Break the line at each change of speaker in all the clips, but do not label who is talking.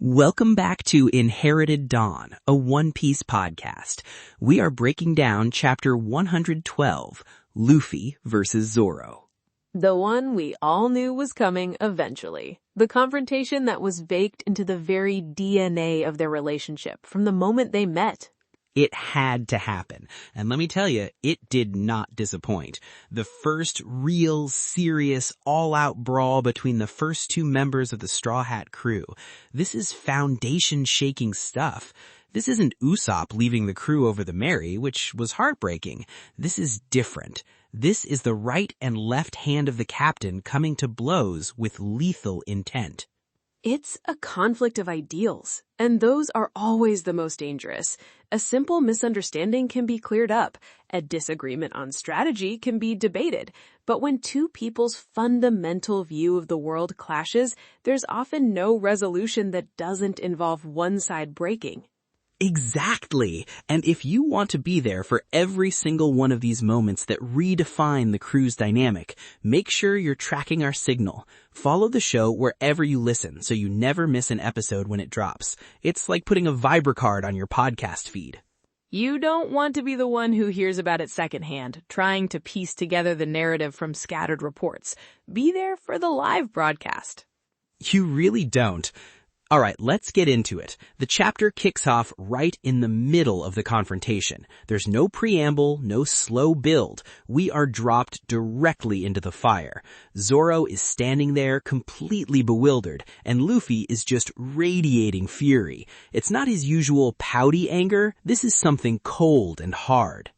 Welcome back to Inherited Dawn, a One Piece podcast. We are breaking down chapter 112, Luffy versus Zoro.
The one we all knew was coming eventually. The confrontation that was baked into the very DNA of their relationship from the moment they met.
It had to happen. And let me tell you, it did not disappoint. The first real, serious, all-out brawl between the first two members of the Straw Hat crew. This is foundation-shaking stuff. This isn't Usopp leaving the crew over the Mary, which was heartbreaking. This is different. This is the right and left hand of the captain coming to blows with lethal intent.
It's a conflict of ideals, and those are always the most dangerous. A simple misunderstanding can be cleared up. A disagreement on strategy can be debated. But when two people's fundamental view of the world clashes, there's often no resolution that doesn't involve one side breaking.
Exactly. And if you want to be there for every single one of these moments that redefine the crew's dynamic, make sure you're tracking our signal. Follow the show wherever you listen so you never miss an episode when it drops. It's like putting a Viber on your podcast feed.
You don't want to be the one who hears about it secondhand, trying to piece together the narrative from scattered reports. Be there for the live broadcast.
You really don't. All right, let's get into it. The chapter kicks off right in the middle of the confrontation. There's no preamble, no slow build. We are dropped directly into the fire. Zoro is standing there completely bewildered, and Luffy is just radiating fury. It's not his usual pouty anger. This is something cold and hard.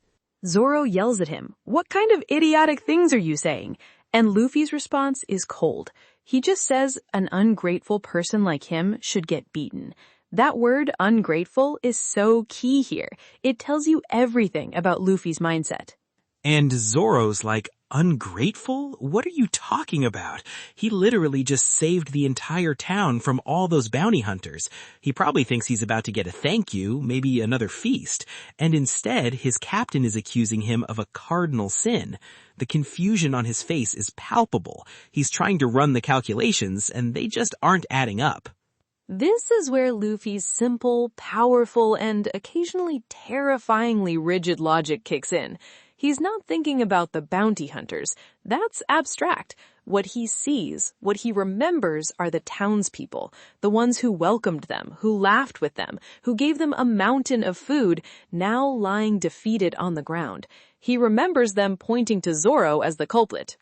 Zoro yells at him, "What kind of idiotic things are you saying?" And Luffy's response is cold. He just says an ungrateful person like him should get beaten. That word, ungrateful, is so key here. It tells you everything about Luffy's mindset.
And Zoro's like, ungrateful? What are you talking about? He literally just saved the entire town from all those bounty hunters. He probably thinks he's about to get a thank you, maybe another feast. And instead, his captain is accusing him of a cardinal sin. The confusion on his face is palpable. He's trying to run the calculations, and they just aren't adding up.
This is where Luffy's simple, powerful, and occasionally terrifyingly rigid logic kicks in. He's not thinking about the bounty hunters. That's abstract. What he sees, what he remembers are the townspeople, the ones who welcomed them, who laughed with them, who gave them a mountain of food, now lying defeated on the ground. He remembers them pointing to Zoro as the culprit.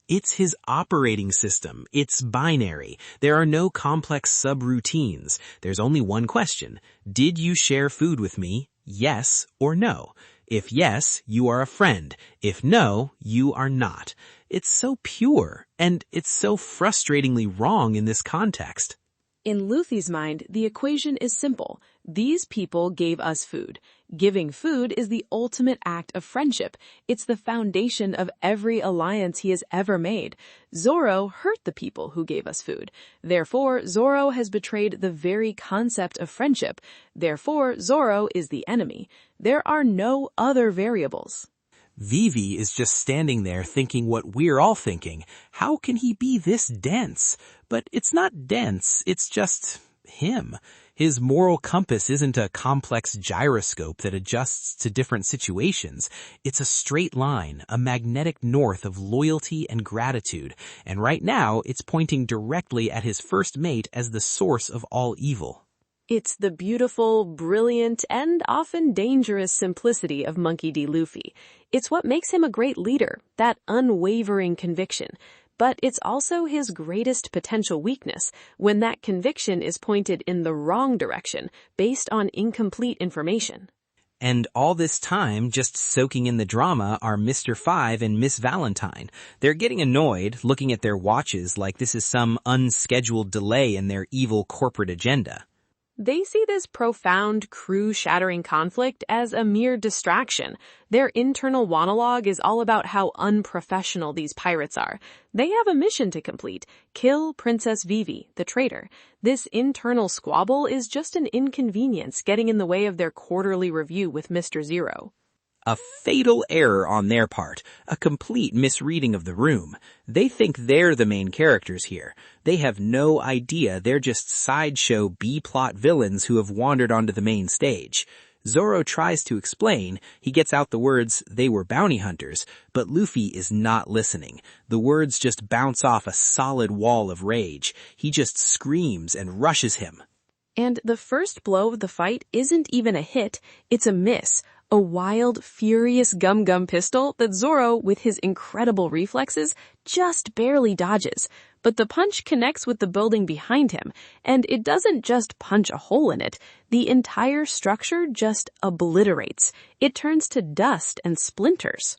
It's his operating system. It's binary. There are no complex subroutines. There's only one question. Did you share food with me? Yes or no? If yes, you are a friend. If no, you are not. It's so pure, and it's so frustratingly wrong in this context.
In Luffy's mind, the equation is simple. These people gave us food. Giving food is the ultimate act of friendship. It's the foundation of every alliance he has ever made. Zoro hurt the people who gave us food. Therefore, Zoro has betrayed the very concept of friendship. Therefore, Zoro is the enemy. There are no other variables.
Vivi is just standing there thinking what we're all thinking. How can he be this dense? But it's not dense, it's just him. His moral compass isn't a complex gyroscope that adjusts to different situations. It's a straight line, a magnetic north of loyalty and gratitude. And right now, it's pointing directly at his first mate as the source of all evil.
It's the beautiful, brilliant, and often dangerous simplicity of Monkey D. Luffy. It's what makes him a great leader, that unwavering conviction. But it's also his greatest potential weakness, when that conviction is pointed in the wrong direction, based on incomplete information.
And all this time, just soaking in the drama, are Mr. Five and Miss Valentine. They're getting annoyed, looking at their watches like this is some unscheduled delay in their evil corporate agenda.
They see this profound, crew-shattering conflict as a mere distraction. Their internal monologue is all about how unprofessional these pirates are. They have a mission to complete: kill Princess Vivi, the traitor. This internal squabble is just an inconvenience getting in the way of their quarterly review with Mr. Zero.
A fatal error on their part, a complete misreading of the room. They think they're the main characters here. They have no idea they're just sideshow B-plot villains who have wandered onto the main stage. Zoro tries to explain. He gets out the words, "they were bounty hunters," but Luffy is not listening. The words just bounce off a solid wall of rage. He just screams and rushes him.
And the first blow of the fight isn't even a hit, it's a miss. A wild, furious gum-gum pistol that Zoro, with his incredible reflexes, just barely dodges. But the punch connects with the building behind him, and it doesn't just punch a hole in it. The entire structure just obliterates. It turns to dust and splinters.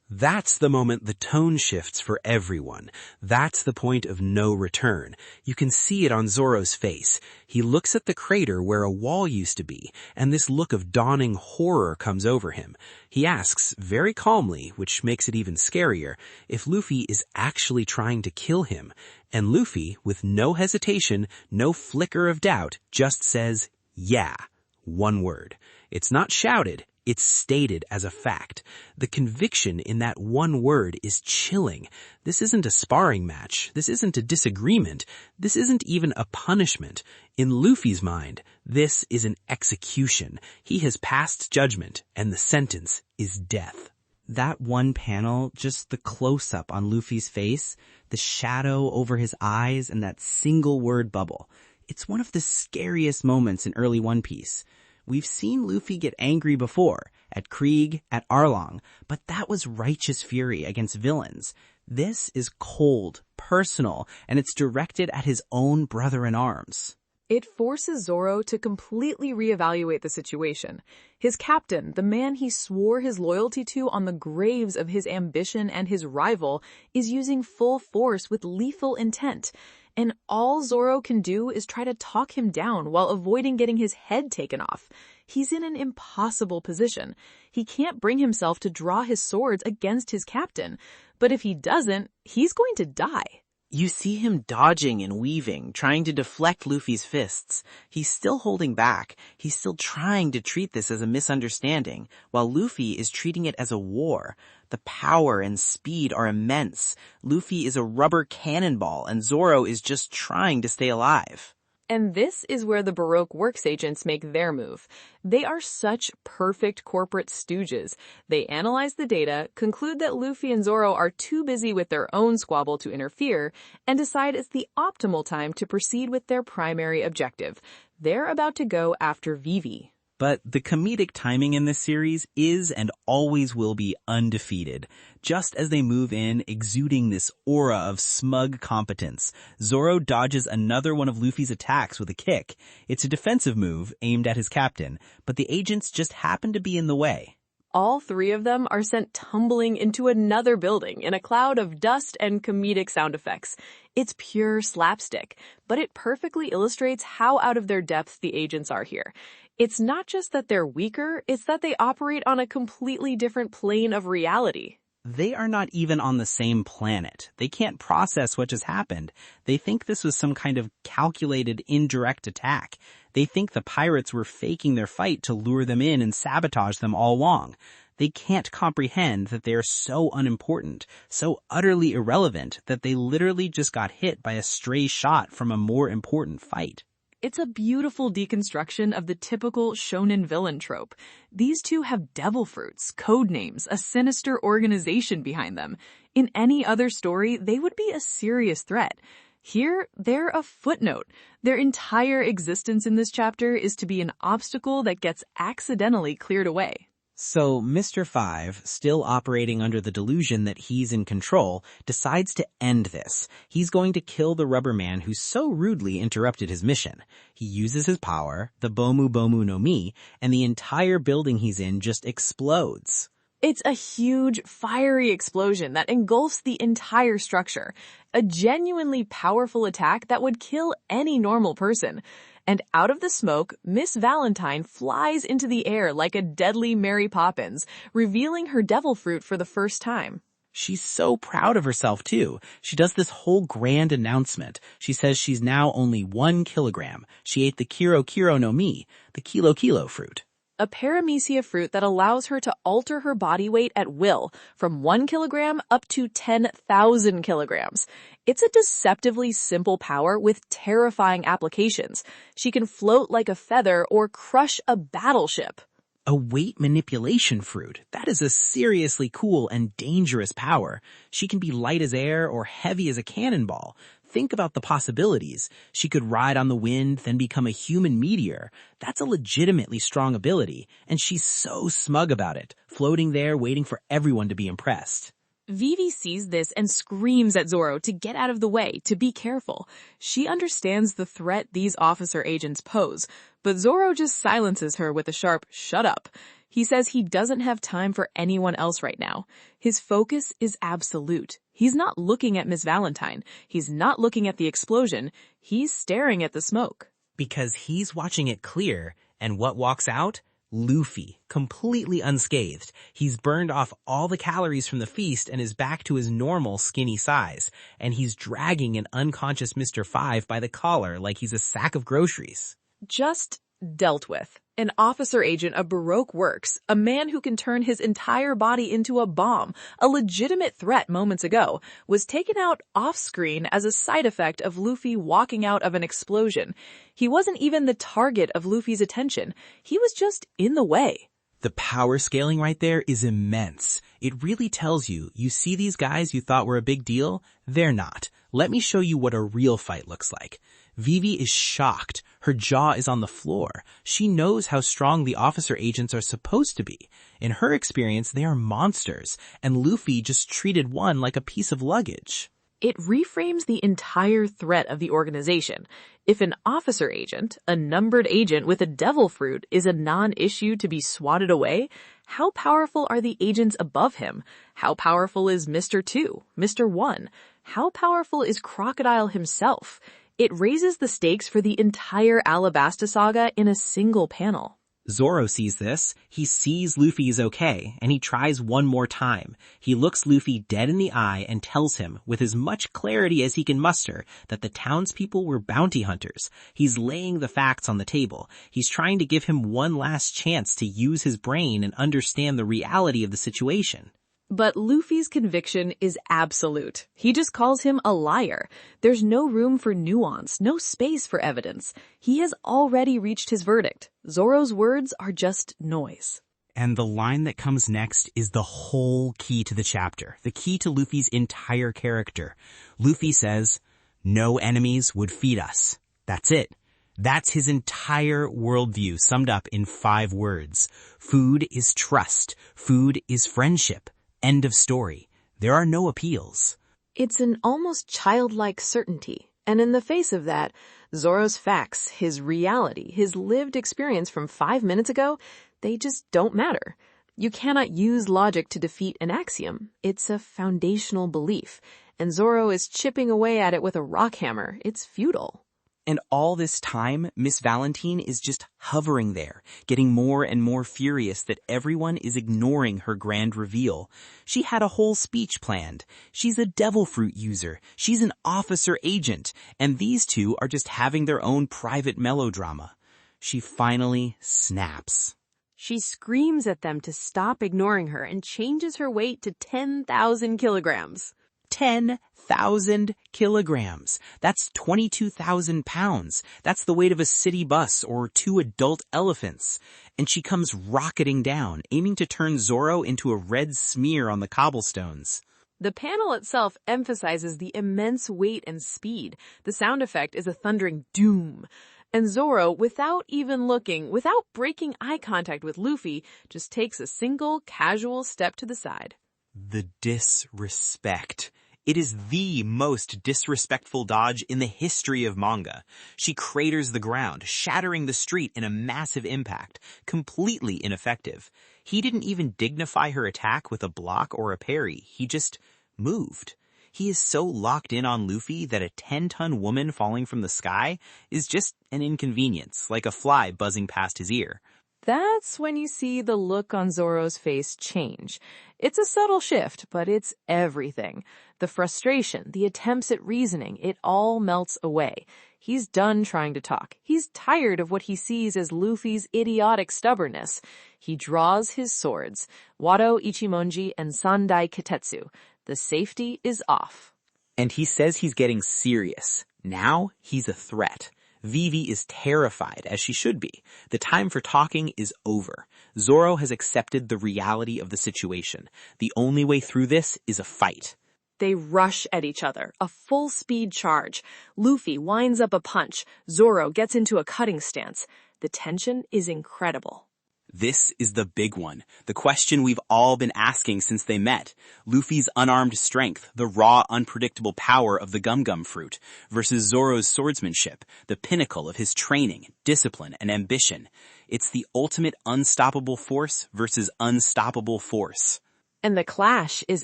That's the moment the tone shifts for everyone. That's the point of no return. You can see it on Zoro's face. He looks at the crater where a wall used to be, and this look of dawning horror comes over him. He asks, very calmly, which makes it even scarier, if Luffy is actually trying to kill him. And Luffy, with no hesitation, no flicker of doubt, just says, "Yeah." One word. It's not shouted. It's stated as a fact. The conviction in that one word is chilling. This isn't a sparring match. This isn't a disagreement. This isn't even a punishment. In Luffy's mind, this is an execution. He has passed judgment, and the sentence is death.
That one panel, just the close-up on Luffy's face, the shadow over his eyes, and that single word bubble. It's one of the scariest moments in early One Piece. We've seen Luffy get angry before, at Krieg, at Arlong, but that was righteous fury against villains. This is cold, personal, and it's directed at his own brother-in-arms.
It forces Zoro to completely reevaluate the situation. His captain, the man he swore his loyalty to on the graves of his ambition and his rival, is using full force with lethal intent. And all Zoro can do is try to talk him down while avoiding getting his head taken off. He's in an impossible position. He can't bring himself to draw his swords against his captain. But if he doesn't, he's going to die.
You see him dodging and weaving, trying to deflect Luffy's fists. He's still holding back. He's still trying to treat this as a misunderstanding, while Luffy is treating it as a war. The power and speed are immense. Luffy is a rubber cannonball, and Zoro is just trying to stay alive.
And this is where the Baroque works agents make their move. They are such perfect corporate stooges. They analyze the data, conclude that Luffy and Zoro are too busy with their own squabble to interfere, and decide it's the optimal time to proceed with their primary objective. They're about to go after Vivi.
But the comedic timing in this series is and always will be undefeated. Just as they move in, exuding this aura of smug competence, Zoro dodges another one of Luffy's attacks with a kick. It's a defensive move aimed at his captain, but the agents just happen to be in the way.
All three of them are sent tumbling into another building in a cloud of dust and comedic sound effects. It's pure slapstick, but it perfectly illustrates how out of their depth the agents are here. It's not just that they're weaker, it's that they operate on a completely different plane of reality.
They are not even on the same planet. They can't process what just happened. They think this was some kind of calculated indirect attack. They think the pirates were faking their fight to lure them in and sabotage them all along. They can't comprehend that they are so unimportant, so utterly irrelevant that they literally just got hit by a stray shot from a more important fight.
It's a beautiful deconstruction of the typical shonen villain trope. These two have devil fruits, code names, a sinister organization behind them. In any other story, they would be a serious threat. Here, they're a footnote. Their entire existence in this chapter is to be an obstacle that gets accidentally cleared away.
So Mr. Five, still operating under the delusion that he's in control, decides to end this. He's going to kill the rubber man who so rudely interrupted his mission. He uses his power, the Bomu Bomu no Mi, and the entire building he's in just explodes.
It's a huge, fiery explosion that engulfs the entire structure. A genuinely powerful attack that would kill any normal person. And out of the smoke, Miss Valentine flies into the air like a deadly Mary Poppins, revealing her devil fruit for the first time.
She's so proud of herself, too. She does this whole grand announcement. She says she's now only 1 kilogram. She ate the Kiro Kiro no Mi, the Kilo Kilo fruit.
a paramecia fruit that allows her to alter her body weight at will from 1 kilogram up to 10,000 kilograms. It's a deceptively simple power with terrifying applications. She can float like a feather or crush a battleship.
A weight manipulation fruit. That is a seriously cool and dangerous power. She can be light as air or heavy as a cannonball. Think about the possibilities. She could ride on the wind, then become a human meteor. That's a legitimately strong ability, and she's so smug about it, floating there waiting for everyone to be impressed.
Vivi sees this and screams at Zoro to get out of the way, to be careful. She understands the threat these officer agents pose, but Zoro just silences her with a sharp, "Shut up." He says he doesn't have time for anyone else right now. His focus is absolute. He's not looking at Miss Valentine. He's not looking at the explosion. He's staring at the smoke.
Because he's watching it clear, and what walks out? Luffy, completely unscathed. He's burned off all the calories from the feast and is back to his normal skinny size. And he's dragging an unconscious Mr. Five by the collar like he's a sack of groceries.
Just dealt with. An officer agent of Baroque works, a man who can turn his entire body into a bomb, a legitimate threat moments ago, was taken out off-screen as a side effect of Luffy walking out of an explosion. He wasn't even the target of Luffy's attention. He was just in the way.
The power scaling right there is immense. It really tells you, you see these guys you thought were a big deal? They're not. Let me show you what a real fight looks like. Vivi is shocked. Her jaw is on the floor. She knows how strong the officer agents are supposed to be. In her experience, they are monsters, and Luffy just treated one like a piece of luggage.
It reframes the entire threat of the organization. If an officer agent, a numbered agent with a devil fruit, is a non-issue to be swatted away, how powerful are the agents above him? How powerful is Mr. 2, Mr. 1? How powerful is Crocodile himself? It raises the stakes for the entire Alabasta saga in a single panel.
Zoro sees this. He sees Luffy is okay, and he tries one more time. He looks Luffy dead in the eye and tells him, with as much clarity as he can muster, that the townspeople were bounty hunters. He's laying the facts on the table. He's trying to give him one last chance to use his brain and understand the reality of the situation.
But Luffy's conviction is absolute. He just calls him a liar. There's no room for nuance, no space for evidence. He has already reached his verdict. Zoro's words are just noise.
And the line that comes next is the whole key to the chapter, the key to Luffy's entire character. Luffy says, "No enemies would feed us." That's it. That's his entire worldview summed up in 5 words. Food is trust. Food is friendship. End of story. There are no appeals.
It's an almost childlike certainty. And in the face of that, Zoro's facts, his reality, his lived experience from 5 minutes ago, they just don't matter. You cannot use logic to defeat an axiom. It's a foundational belief. And Zoro is chipping away at it with a rock hammer. It's futile.
And all this time, Miss Valentine is just hovering there, getting more and more furious that everyone is ignoring her grand reveal. She had a whole speech planned. She's a devil fruit user. She's an officer agent. And these two are just having their own private melodrama. She finally snaps.
She screams at them to stop ignoring her and changes her weight to 10,000 kilograms.
10,000 kilograms. That's 22,000 pounds. That's the weight of a city bus or 2 adult elephants. And she comes rocketing down, aiming to turn Zoro into a red smear on the cobblestones.
The panel itself emphasizes the immense weight and speed. The sound effect is a thundering doom. And Zoro, without even looking, without breaking eye contact with Luffy, just takes a single, casual step to the side.
The disrespect. It is the most disrespectful dodge in the history of manga. She craters the ground, shattering the street in a massive impact, completely ineffective. He didn't even dignify her attack with a block or a parry. He just moved. He is so locked in on Luffy that a 10-ton woman falling from the sky is just an inconvenience, like a fly buzzing past his ear.
That's when you see the look on Zoro's face change. It's a subtle shift, but it's everything. The frustration, the attempts at reasoning, it all melts away. He's done trying to talk. He's tired of what he sees as Luffy's idiotic stubbornness. He draws his swords, Wado Ichimonji and Sandai Kitetsu. The safety is off.
And he says he's getting serious. Now he's a threat. Vivi is terrified, as she should be. The time for talking is over. Zoro has accepted the reality of the situation. The only way through this is a fight.
They rush at each other, a full-speed charge. Luffy winds up a punch. Zoro gets into a cutting stance. The tension is incredible.
This is the big one, the question we've all been asking since they met. Luffy's unarmed strength, the raw, unpredictable power of the gum-gum fruit, versus Zoro's swordsmanship, the pinnacle of his training, discipline, and ambition. It's the ultimate unstoppable force versus unstoppable force.
And the clash is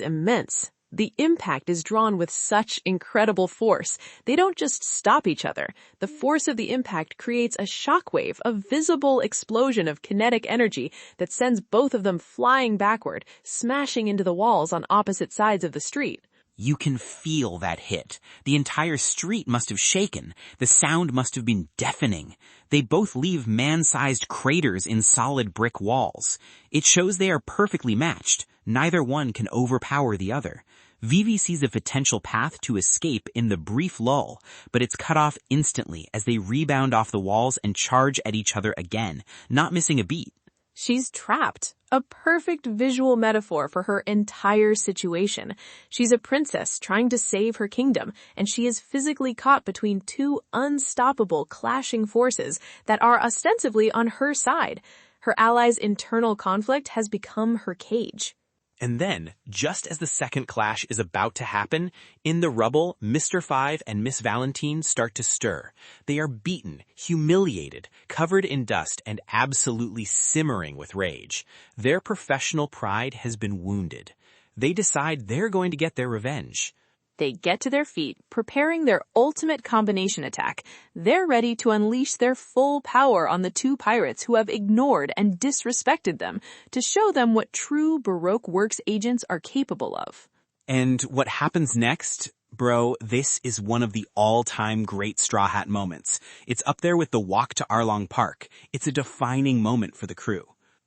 immense. The impact is drawn with such incredible force. They don't just stop each other. The force of the impact creates a shockwave, a visible explosion of kinetic energy that sends both of them flying backward, smashing into the walls on opposite sides of the street.
You can feel that hit. The entire street must have shaken. The sound must have been deafening. They both leave man-sized craters in solid brick walls. It shows they are perfectly matched. Neither one can overpower the other. Vivi sees a potential path to escape in the brief lull, but it's cut off instantly as they rebound off the walls and charge at each other again, not missing a beat.
She's trapped. A perfect visual metaphor for her entire situation. She's a princess trying to save her kingdom, and she is physically caught between two unstoppable clashing forces that are ostensibly on her side. Her ally's internal conflict has become her cage.
And then, just as the second clash is about to happen, in the rubble, Mr. Five and Miss Valentine start to stir. They are beaten, humiliated, covered in dust, and absolutely simmering with rage. Their professional pride has been wounded. They decide they're going to get their revenge.
They get to their feet, preparing their ultimate combination attack. They're ready to unleash their full power on the two pirates who have ignored and disrespected them, to show them what true Baroque Works agents are capable of.
And what happens next? Bro, this is one of the all-time great Straw Hat moments. It's up there with the walk to Arlong Park. It's a defining moment for the crew.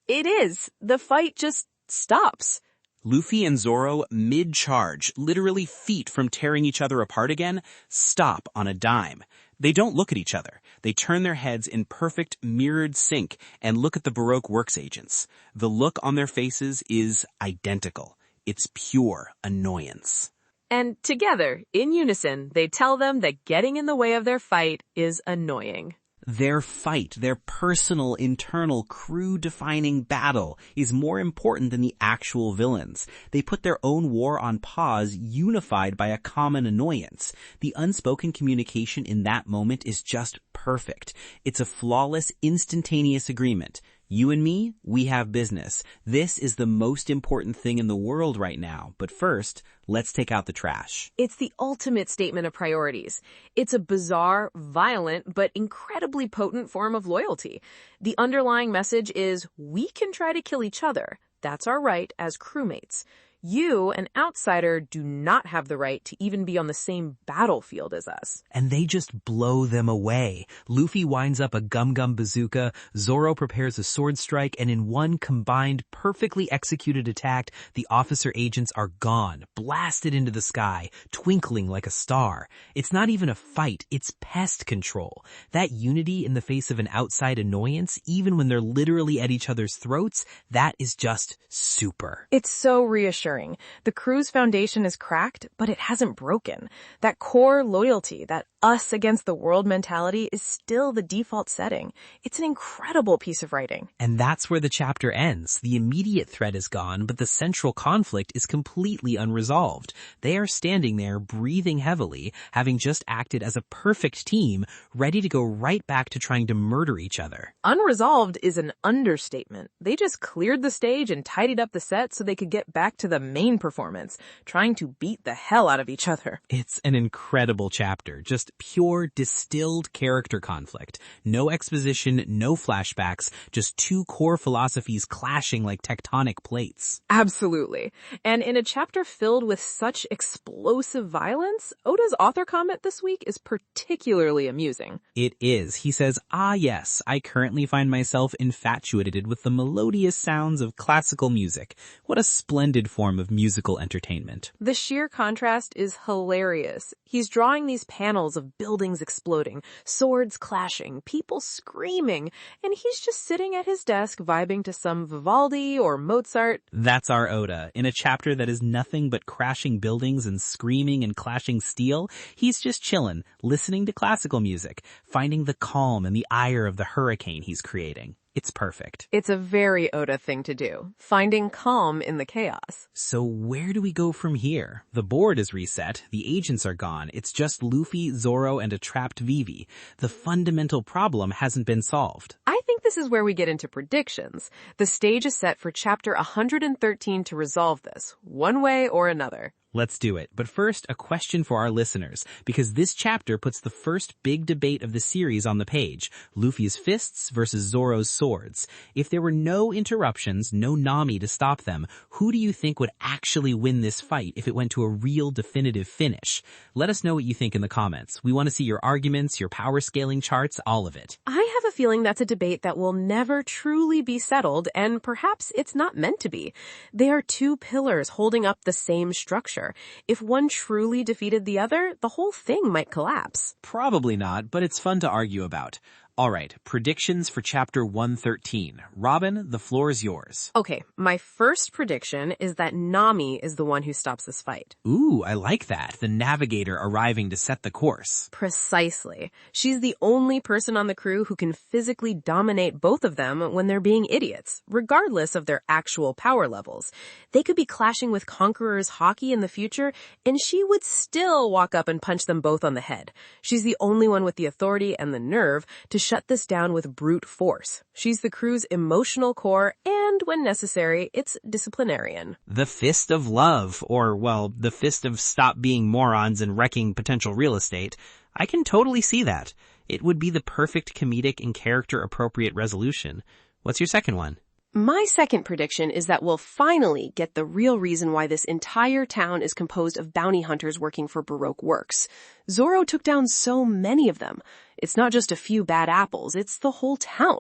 It is. The fight just stops.
Luffy and Zoro, mid-charge, literally feet from tearing each other apart again, stop on a dime. They don't look at each other. They turn their heads in perfect mirrored sync and look at the Baroque Works agents. The look on their faces is identical. It's pure annoyance.
And together, in unison, they tell them that getting in the way of their fight is annoying.
Their fight, their personal, internal, crew-defining battle is more important than the actual villains. They put their own war on pause, unified by a common annoyance. The unspoken communication in that moment is just perfect. It's a flawless, instantaneous agreement. You and me, we have business. This is the most important thing in the world right now. But first, let's take out the trash.
It's the ultimate statement of priorities. It's a bizarre, violent, but incredibly potent form of loyalty. The underlying message is, we can try to kill each other. That's our right as crewmates. You, an outsider, do not have the right to even be on the same battlefield as us.
And they just blow them away. Luffy winds up a gum-gum bazooka, Zoro prepares a sword strike, and in one combined, perfectly executed attack, the officer agents are gone, blasted into the sky, twinkling like a star. It's not even a fight, it's pest control. That unity in the face of an outside annoyance, even when they're literally at each other's throats, that is just super.
It's so reassuring. The crew's foundation is cracked, but it hasn't broken. That core loyalty, that us against the world mentality is still the default setting. It's an incredible piece of writing.
And that's where the chapter ends. The immediate threat is gone, but the central conflict is completely unresolved. They are standing there, breathing heavily, having just acted as a perfect team, ready to go right back to trying to murder each other.
Unresolved is an understatement. They just cleared the stage and tidied up the set so they could get back to the the main performance, trying to beat the hell out of each other.
It's an incredible chapter, just pure distilled character conflict. No exposition, no flashbacks, just two core philosophies clashing like tectonic plates.
Absolutely. And in a chapter filled with such explosive violence, Oda's author comment this week is particularly amusing.
It is. He says, "Ah yes, I currently find myself infatuated with the melodious sounds of classical music. What a splendid form of musical entertainment."
The sheer contrast is hilarious. He's drawing these panels of buildings exploding, swords clashing, people screaming, and he's just sitting at his desk vibing to some Vivaldi or Mozart.
That's our Oda. In a chapter that is nothing but crashing buildings and screaming and clashing steel, he's just chillin', listening to classical music, finding the calm and the ire of the hurricane he's creating. It's perfect.
It's a very Oda thing to do, finding calm in the chaos.
So where do we go from here? The board is reset, the agents are gone, it's just Luffy, Zoro, and a trapped Vivi. The fundamental problem hasn't been solved.
I think this is where we get into predictions. The stage is set for chapter 113 to resolve this, one way or another.
Let's do it. But first, a question for our listeners, because this chapter puts the first big debate of the series on the page. Luffy's fists versus Zoro's swords. If there were no interruptions, no Nami to stop them, who do you think would actually win this fight if it went to a real definitive finish? Let us know what you think in the comments. We want to see your arguments, your power scaling charts, all of it.
I have a feeling that's a debate that will never truly be settled, and perhaps it's not meant to be. They are two pillars holding up the same structure. If one truly defeated the other, the whole thing might collapse.
Probably not, but it's fun to argue about. All right, predictions for chapter 113. Robin, the floor is yours.
Okay, my first prediction is that Nami is the one who stops this fight.
Ooh, I like that. The navigator arriving to set the course.
Precisely. She's the only person on the crew who can physically dominate both of them when they're being idiots, regardless of their actual power levels. They could be clashing with Conqueror's Haki in the future, and she would still walk up and punch them both on the head. She's the only one with the authority and the nerve to shut this down with brute force. She's the crew's emotional core, and when necessary, it's disciplinarian.
The fist of love, or, well, the fist of stop being morons and wrecking potential real estate. I can totally see that. It would be the perfect comedic and character-appropriate resolution. What's your second one?
My second prediction is that we'll finally get the real reason why this entire town is composed of bounty hunters working for Baroque works. Zoro took down so many of them. It's not just a few bad apples, it's the whole town.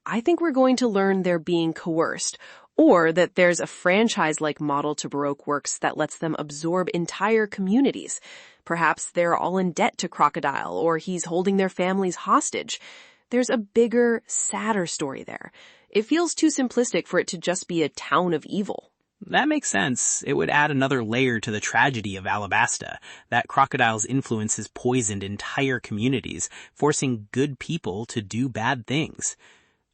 I think we're going to learn they're being coerced, or that there's a franchise-like model to Baroque works that lets them absorb entire communities. Perhaps they're all in debt to Crocodile, or he's holding their families hostage. There's a bigger, sadder story there. It feels too simplistic for it to just be a town of evil.
That makes sense. It would add another layer to the tragedy of Alabasta, that Crocodile's influence has poisoned entire communities, forcing good people to do bad things.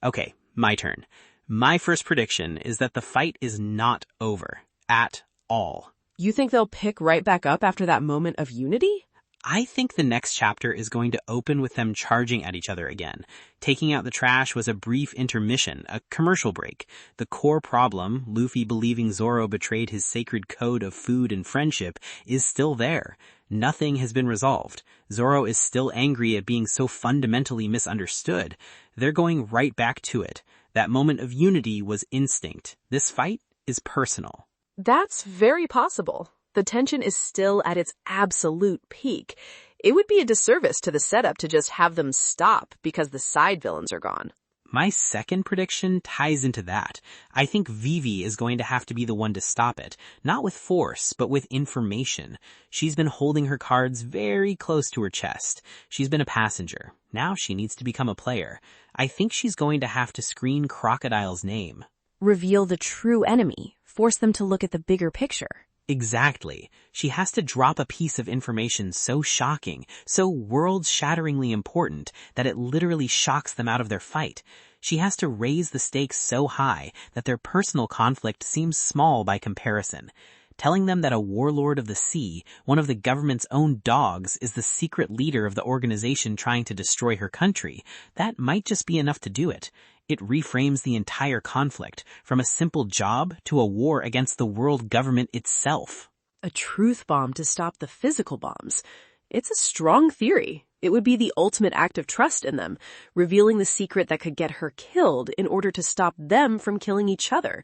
Okay, my turn. My first prediction is that the fight is not over. At all.
You think they'll pick right back up after that moment of unity?
I think the next chapter is going to open with them charging at each other again. Taking out the trash was a brief intermission, a commercial break. The core problem, Luffy believing Zoro betrayed his sacred code of food and friendship, is still there. Nothing has been resolved. Zoro is still angry at being so fundamentally misunderstood. They're going right back to it. That moment of unity was instinct. This fight is personal.
That's very possible. The tension is still at its absolute peak. It would be a disservice to the setup to just have them stop because the side villains are gone.
My second prediction ties into that. I think Vivi is going to have to be the one to stop it. Not with force, but with information. She's been holding her cards very close to her chest. She's been a passenger. Now she needs to become a player. I think she's going to have to screen Crocodile's name.
Reveal the true enemy. Force them to look at the bigger picture.
Exactly. She has to drop a piece of information so shocking, so world-shatteringly important, that it literally shocks them out of their fight. She has to raise the stakes so high that their personal conflict seems small by comparison. telling them that a warlord of the sea, one of the government's own dogs, is the secret leader of the organization trying to destroy her country. That might just be enough to do it. It reframes the entire conflict, from a simple job to a war against the world government itself.
A truth bomb to stop the physical bombs. It's a strong theory. It would be the ultimate act of trust in them, revealing the secret that could get her killed in order to stop them from killing each other.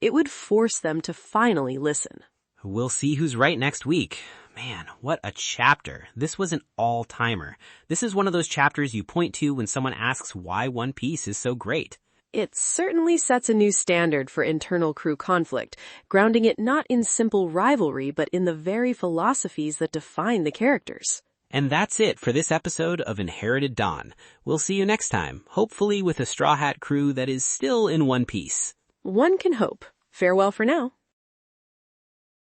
It would force them to finally listen.
We'll see who's right next week. Man, what a chapter. This was an all-timer. This is one of those chapters you point to when someone asks why One Piece is so great.
It certainly sets a new standard for internal crew conflict, grounding it not in simple rivalry but in the very philosophies that define the characters.
And that's it for this episode of Inherited Dawn. We'll see you next time, hopefully with a Straw Hat crew that is still in one piece.
One can hope. Farewell for now.